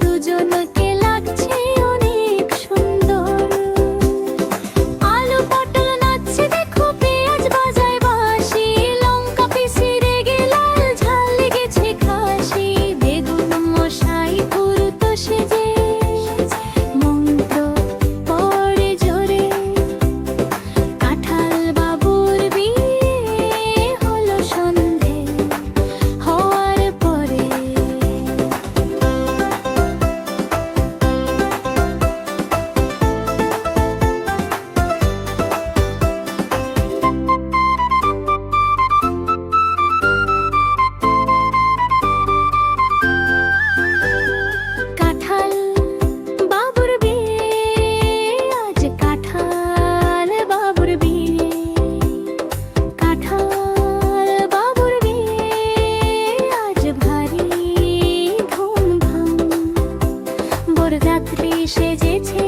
দুজনকে লাগছে অনেক সুন্দর। আলু পটল নাচছে দেখো, পেঁয়াজ বাজায় বাঁশি, লঙ্কা পিষে রেগে লাল ঝাল লেগেছে খাসি। বেগুন মশাই পুরুত সেজে মন্ত্র পড়ে জোরে। কাঁঠাল বাবুর বিয়ে হলো সন্ধে হওয়ার পরে। কাঁঠাল বাবুর বিয়ে, আজ কাঁঠাল বাবুর বিয়ে। কাঁঠাল বাবুর বিয়ে, আজ ভারী ধুমধাম। বরযাত্রী সেজেছে